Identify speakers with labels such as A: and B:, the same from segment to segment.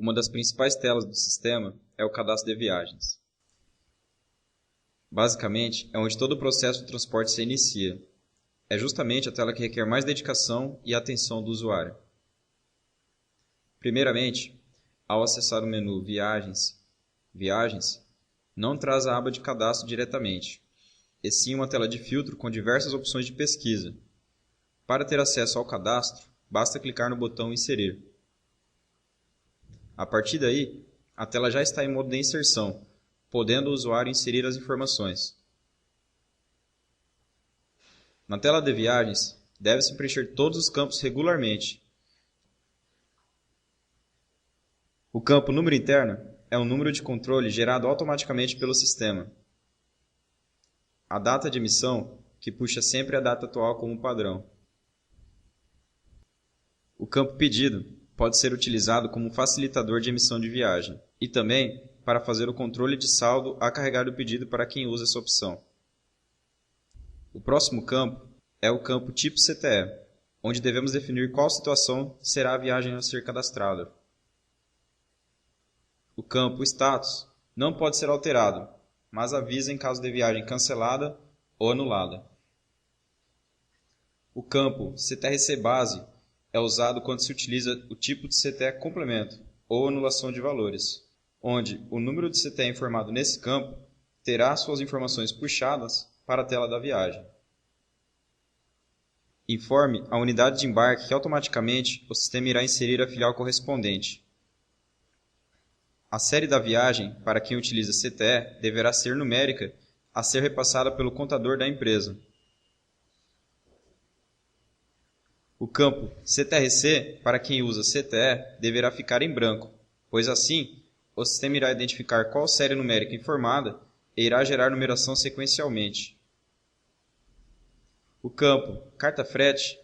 A: Uma das principais telas do sistema é o cadastro de viagens. Basicamente, é onde todo o processo de transporte se inicia. É justamente a tela que requer mais dedicação e atenção do usuário. Primeiramente, ao acessar o menu Viagens, não traz a aba de cadastro diretamente, e sim uma tela de filtro com diversas opções de pesquisa. Para ter acesso ao cadastro, basta clicar no botão Inserir. A partir daí, a tela já está em modo de inserção, podendo o usuário inserir as informações. Na tela de viagens, deve-se preencher todos os campos regularmente. O campo número interno é um número de controle gerado automaticamente pelo sistema. A data de emissão, que puxa sempre a data atual como padrão. O campo pedido pode ser utilizado como um facilitador de emissão de viagem e também para fazer o controle de saldo a carregar o pedido para quem usa essa opção. O próximo campo é o campo tipo CTE, onde devemos definir qual situação será a viagem a ser cadastrada. O campo status não pode ser alterado, mas avisa em caso de viagem cancelada ou anulada. O campo CTRC base é usado quando se utiliza o tipo de CTE complemento ou anulação de valores, onde o número de CTE informado nesse campo terá suas informações puxadas para a tela da viagem. Informe a unidade de embarque que automaticamente o sistema irá inserir a filial correspondente. A série da viagem, para quem utiliza CTE, deverá ser numérica a ser repassada pelo contador da empresa. O campo CTRC, para quem usa CTE, deverá ficar em branco, pois assim o sistema irá identificar qual série numérica informada e irá gerar numeração sequencialmente. O campo Carta Frete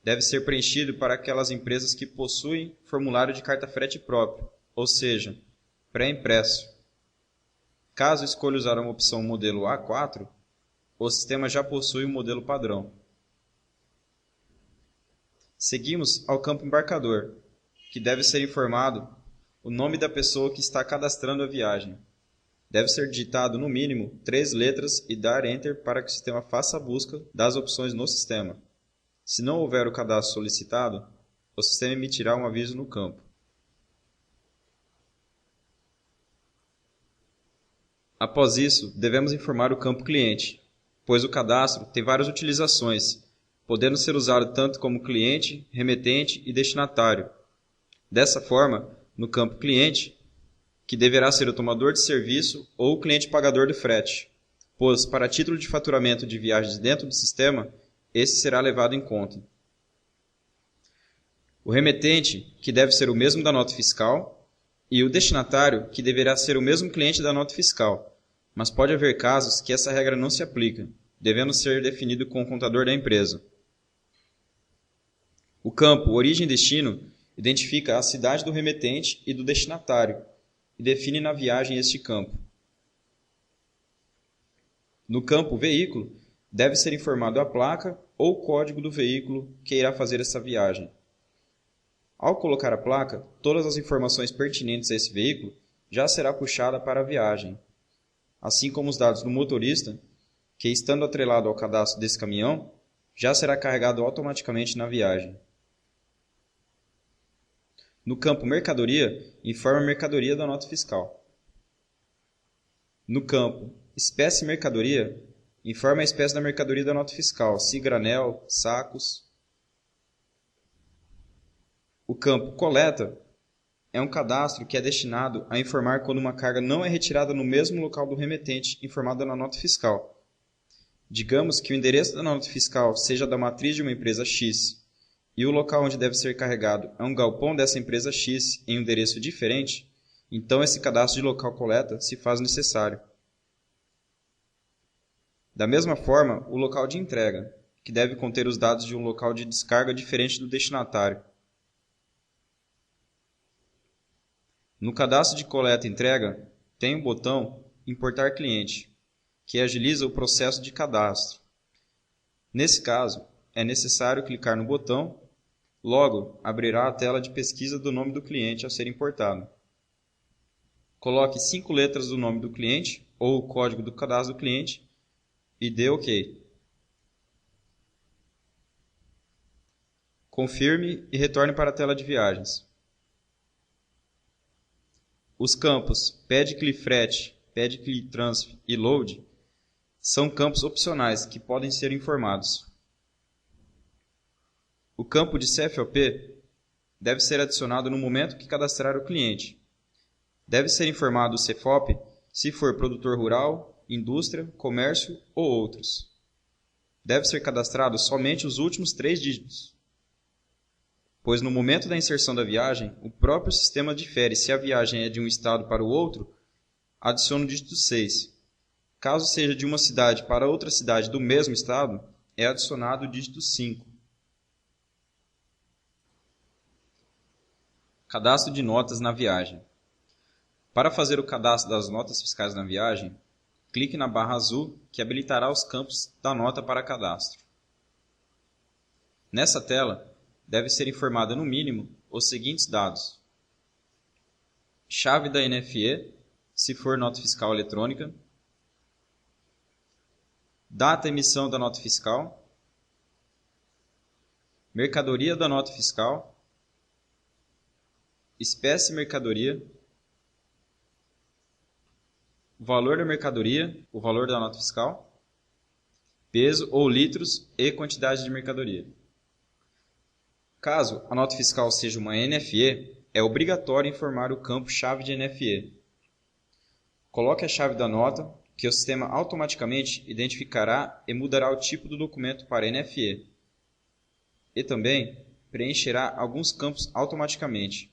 A: deve ser preenchido para aquelas empresas que possuem formulário de carta frete próprio, ou seja, pré-impresso. Caso escolha usar uma opção modelo A4, o sistema já possui um modelo padrão. Seguimos ao campo embarcador, que deve ser informado o nome da pessoa que está cadastrando a viagem. Deve ser digitado no mínimo 3 letras e dar Enter para que o sistema faça a busca das opções no sistema. Se não houver o cadastro solicitado, o sistema emitirá um aviso no campo. Após isso, devemos informar o campo cliente, pois o cadastro tem várias utilizações, podendo ser usado tanto como cliente, remetente e destinatário. Dessa forma, no campo cliente, que deverá ser o tomador de serviço ou o cliente pagador de frete, pois para título de faturamento de viagens dentro do sistema, esse será levado em conta. O remetente, que deve ser o mesmo da nota fiscal, e o destinatário, que deverá ser o mesmo cliente da nota fiscal, mas pode haver casos que essa regra não se aplica, devendo ser definido com o contador da empresa. O campo Origem e Destino identifica a cidade do remetente e do destinatário e define na viagem este campo. No campo Veículo, deve ser informado a placa ou código do veículo que irá fazer essa viagem. Ao colocar a placa, todas as informações pertinentes a esse veículo já será puxada para a viagem, assim como os dados do motorista, que estando atrelado ao cadastro desse caminhão, já será carregado automaticamente na viagem. No campo Mercadoria, informa a mercadoria da nota fiscal. No campo Espécie Mercadoria, informa a espécie da mercadoria da nota fiscal, se granel, sacos. O campo Coleta é um cadastro que é destinado a informar quando uma carga não é retirada no mesmo local do remetente informado na nota fiscal. Digamos que o endereço da nota fiscal seja da matriz de uma empresa X e o local onde deve ser carregado é um galpão dessa empresa X em um endereço diferente, então esse cadastro de local coleta se faz necessário. Da mesma forma, o local de entrega, que deve conter os dados de um local de descarga diferente do destinatário. No cadastro de coleta e entrega, tem o botão Importar cliente, que agiliza o processo de cadastro. Nesse caso, é necessário clicar no botão Logo, abrirá a tela de pesquisa do nome do cliente a ser importado. Coloque 5 letras do nome do cliente ou o código do cadastro do cliente e dê OK. Confirme e retorne para a tela de viagens. Os campos PED-CLI-FRETE, PED-CLI-TRANSF e LOAD são campos opcionais que podem ser informados. O campo de CFOP deve ser adicionado no momento que cadastrar o cliente. Deve ser informado o CFOP se for produtor rural, indústria, comércio ou outros. Deve ser cadastrado somente os últimos 3 dígitos, pois no momento da inserção da viagem, o próprio sistema difere se a viagem é de um estado para o outro, adiciona o dígito 6. Caso seja de uma cidade para outra cidade do mesmo estado, é adicionado o dígito 5. Cadastro de notas na viagem. Para fazer o cadastro das notas fiscais na viagem, clique na barra azul que habilitará os campos da nota para cadastro. Nessa tela, deve ser informada no mínimo os seguintes dados: chave da NFE, se for nota fiscal eletrônica, data e emissão da nota fiscal, mercadoria da nota fiscal, espécie mercadoria, valor da mercadoria, o valor da nota fiscal, peso ou litros e quantidade de mercadoria. Caso a nota fiscal seja uma NFE, é obrigatório informar o campo chave de NFE. Coloque a chave da nota, que o sistema automaticamente identificará e mudará o tipo do documento para NFE. E também preencherá alguns campos automaticamente.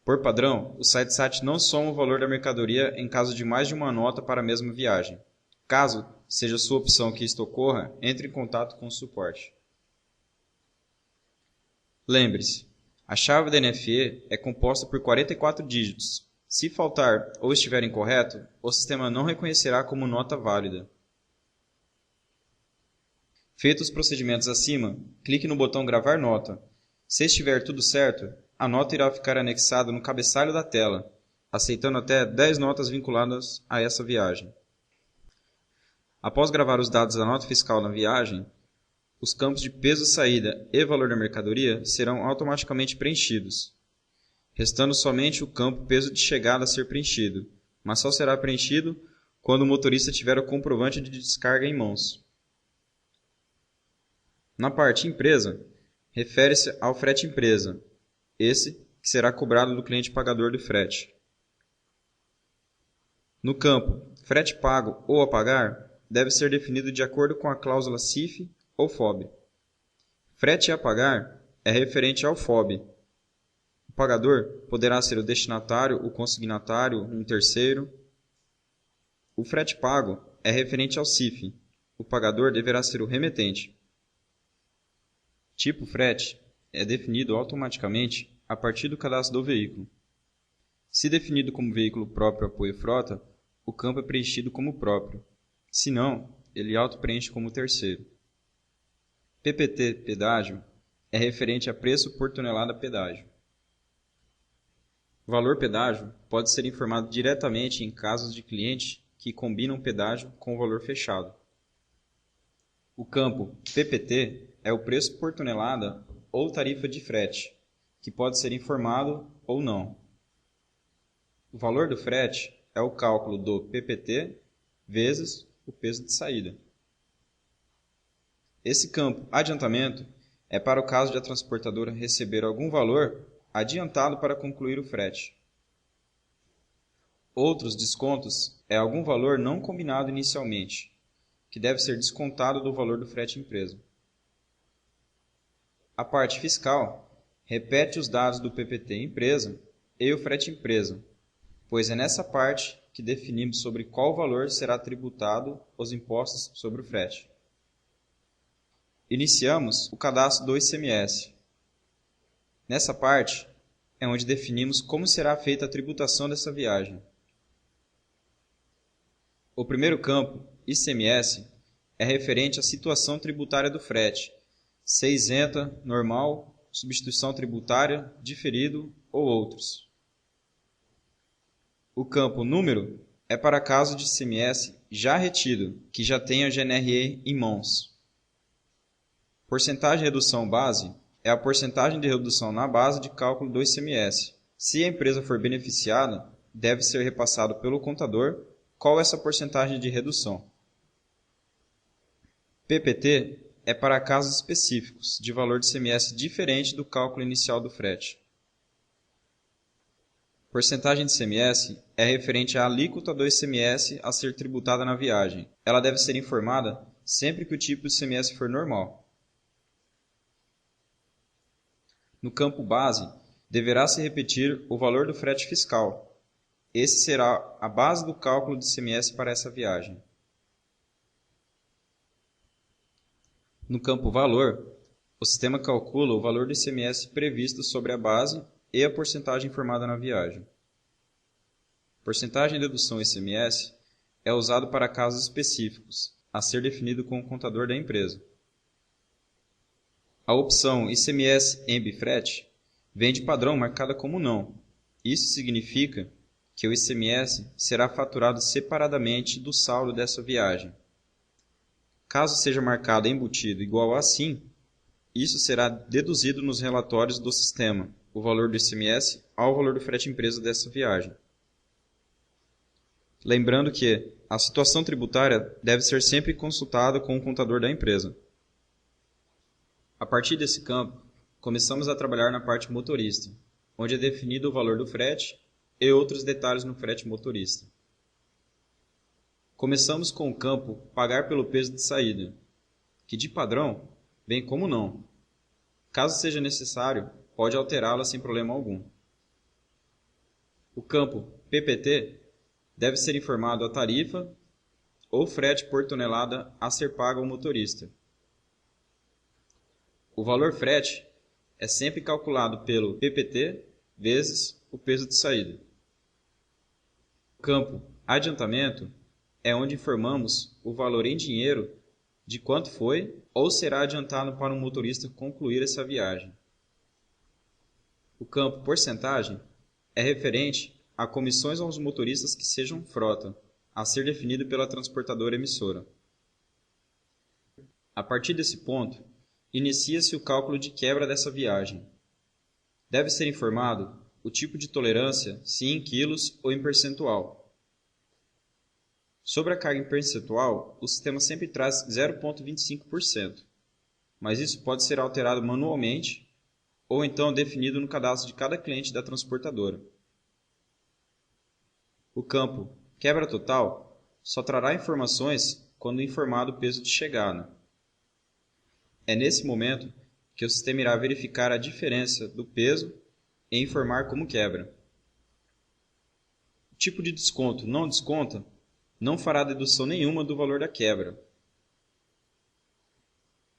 A: Por padrão, o SiteSat não soma o valor da mercadoria em caso de mais de uma nota para a mesma viagem. Caso seja sua opção que isto ocorra, entre em contato com o suporte. Lembre-se, a chave da NFE é composta por 44 dígitos. Se faltar ou estiver incorreto, o sistema não reconhecerá como nota válida. Feitos os procedimentos acima, clique no botão Gravar nota. Se estiver tudo certo, a nota irá ficar anexada no cabeçalho da tela, aceitando até 10 notas vinculadas a essa viagem. Após gravar os dados da nota fiscal na viagem, os campos de peso de saída e valor da mercadoria serão automaticamente preenchidos, restando somente o campo peso de chegada a ser preenchido, mas só será preenchido quando o motorista tiver o comprovante de descarga em mãos. Na parte empresa, refere-se ao frete empresa, esse que será cobrado do cliente pagador do frete. No campo frete pago ou a pagar, deve ser definido de acordo com a cláusula CIF ou FOB. Frete a pagar é referente ao FOB. O pagador poderá ser o destinatário, o consignatário, um terceiro. O frete pago é referente ao CIF. O pagador deverá ser o remetente. Tipo frete é definido automaticamente a partir do cadastro do veículo. Se definido como veículo próprio apoio frota, o campo é preenchido como próprio. Se não, ele auto-preenche como terceiro. PPT pedágio é referente a preço por tonelada pedágio. Valor pedágio pode ser informado diretamente em casos de cliente que combinam pedágio com o valor fechado. O campo PPT é o preço por tonelada ou tarifa de frete, que pode ser informado ou não. O valor do frete é o cálculo do PPT vezes o peso de saída. Esse campo adiantamento é para o caso de a transportadora receber algum valor adiantado para concluir o frete. Outros descontos é algum valor não combinado inicialmente, que deve ser descontado do valor do frete empresa. A parte fiscal repete os dados do PPT empresa e o frete empresa, pois é nessa parte que definimos sobre qual valor será tributado os impostos sobre o frete. Iniciamos o cadastro do ICMS. Nessa parte é onde definimos como será feita a tributação dessa viagem. O primeiro campo, ICMS, é referente à situação tributária do frete, ser isenta, normal, substituição tributária, diferido ou outros. O campo número é para caso de ICMS já retido, que já tenha GNRE em mãos. Porcentagem de redução base é a porcentagem de redução na base de cálculo do ICMS. Se a empresa for beneficiada, deve ser repassado pelo contador qual é essa porcentagem de redução. PPT é para casos específicos de valor de ICMS diferente do cálculo inicial do frete. Porcentagem de ICMS é referente à alíquota do ICMS a ser tributada na viagem. Ela deve ser informada sempre que o tipo de ICMS for normal. No campo base, deverá se repetir o valor do frete fiscal. Esse será a base do cálculo de ICMS para essa viagem. No campo valor, o sistema calcula o valor do ICMS previsto sobre a base e a porcentagem informada na viagem. Porcentagem de dedução ICMS é usado para casos específicos, a ser definido com o contador da empresa. A opção ICMS EMB-FRETE vem de padrão marcada como não. Isso significa que o ICMS será faturado separadamente do saldo dessa viagem. Caso seja marcado embutido igual a sim, isso será deduzido nos relatórios do sistema, o valor do ICMS ao valor do frete empresa dessa viagem. Lembrando que a situação tributária deve ser sempre consultada com o contador da empresa. A partir desse campo, começamos a trabalhar na parte motorista, onde é definido o valor do frete e outros detalhes no frete motorista. Começamos com o campo pagar pelo peso de saída, que de padrão vem como não. Caso seja necessário, pode alterá-la sem problema algum. O campo PPT deve ser informado a tarifa ou frete por tonelada a ser paga ao motorista. O valor frete é sempre calculado pelo PPT vezes o peso de saída. O campo adiantamento é onde informamos o valor em dinheiro de quanto foi ou será adiantado para o motorista concluir essa viagem. O campo porcentagem é referente a comissões aos motoristas que sejam frota, a ser definido pela transportadora emissora. A partir desse ponto, inicia-se o cálculo de quebra dessa viagem. Deve ser informado o tipo de tolerância, se em quilos ou em percentual. Sobre a carga em percentual, o sistema sempre traz 0,25%, mas isso pode ser alterado manualmente ou então definido no cadastro de cada cliente da transportadora. O campo quebra total só trará informações quando informado o peso de chegada. É nesse momento que o sistema irá verificar a diferença do peso e informar como quebra. O tipo de desconto não desconta não fará dedução nenhuma do valor da quebra.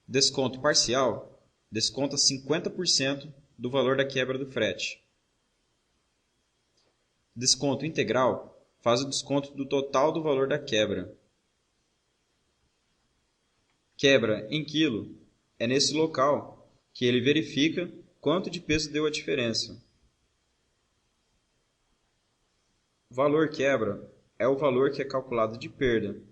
A: Desconto parcial desconta 50% do valor da quebra do frete. Desconto integral faz o desconto do total do valor da quebra. Quebra em quilo é nesse local que ele verifica quanto de peso deu a diferença. O valor quebra é o valor que é calculado de perda.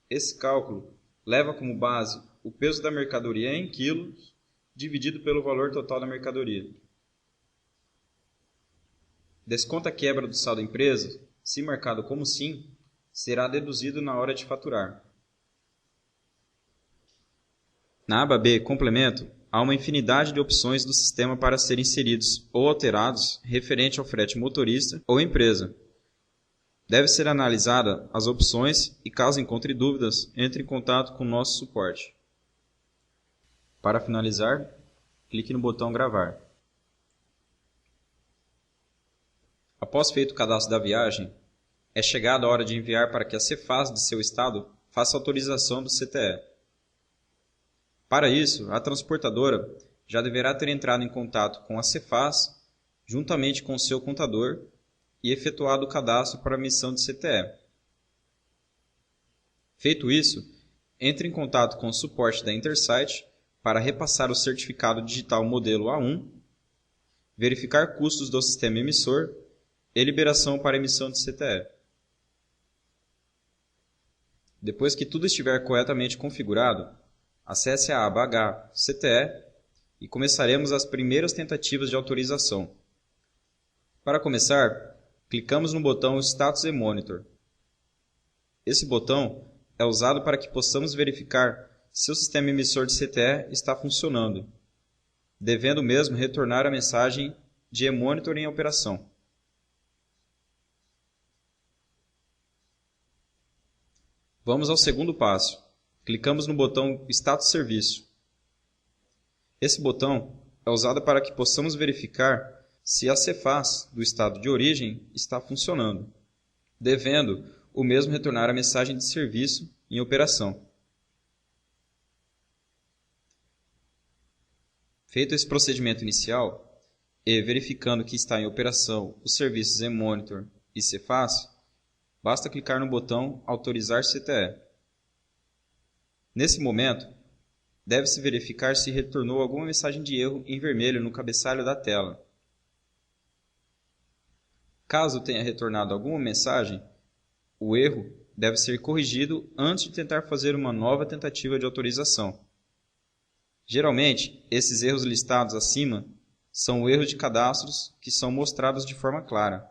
A: Esse cálculo leva como base o peso da mercadoria em quilos dividido pelo valor total da mercadoria. Desconta a quebra do saldo empresa, se marcado como sim, será deduzido na hora de faturar. Na aba B, complemento, há uma infinidade de opções do sistema para serem inseridos ou alterados referente ao frete motorista ou empresa. Deve ser analisada as opções e, caso encontre dúvidas, entre em contato com o nosso suporte. Para finalizar, clique no botão gravar. Após feito o cadastro da viagem, é chegada a hora de enviar para que a Cefaz de seu estado faça autorização do CTE. Para isso, a transportadora já deverá ter entrado em contato com a Cefaz, juntamente com o seu contador, e efetuado o cadastro para a emissão de CTE. Feito isso, entre em contato com o suporte da Intersite para repassar o certificado digital modelo A1, verificar custos do sistema emissor e liberação para emissão de CTE. Depois que tudo estiver corretamente configurado, acesse a aba H CTE e começaremos as primeiras tentativas de autorização. Para começar, clicamos no botão Status e Monitor. Esse botão é usado para que possamos verificar se o sistema emissor de CTE está funcionando, devendo mesmo retornar a mensagem de eMonitor em operação. Vamos ao segundo passo. Clicamos no botão Status Serviço. Esse botão é usado para que possamos verificar se a Cefaz do estado de origem está funcionando, devendo o mesmo retornar a mensagem de serviço em operação. Feito esse procedimento inicial e verificando que está em operação os serviços eMonitor e Cefaz, basta clicar no botão Autorizar CTE. Nesse momento, deve-se verificar se retornou alguma mensagem de erro em vermelho no cabeçalho da tela. Caso tenha retornado alguma mensagem, o erro deve ser corrigido antes de tentar fazer uma nova tentativa de autorização. Geralmente, esses erros listados acima são erros de cadastros que são mostrados de forma clara.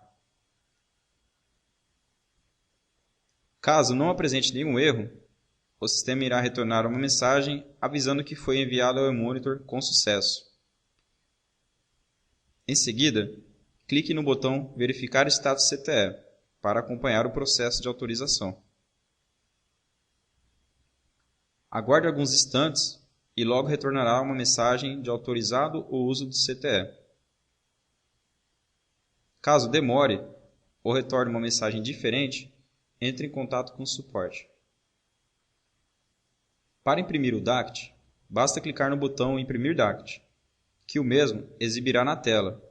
A: Caso não apresente nenhum erro, o sistema irá retornar uma mensagem avisando que foi enviado ao eMonitor com sucesso. Em seguida, clique no botão Verificar Status CTE para acompanhar o processo de autorização. Aguarde alguns instantes e logo retornará uma mensagem de autorizado o uso do CTE. Caso demore ou retorne uma mensagem diferente, entre em contato com o suporte. Para imprimir o DACT, basta clicar no botão Imprimir DACT, que o mesmo exibirá na tela.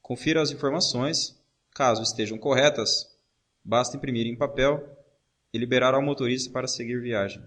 A: Confira as informações, caso estejam corretas, basta imprimir em papel e liberar ao motorista para seguir viagem.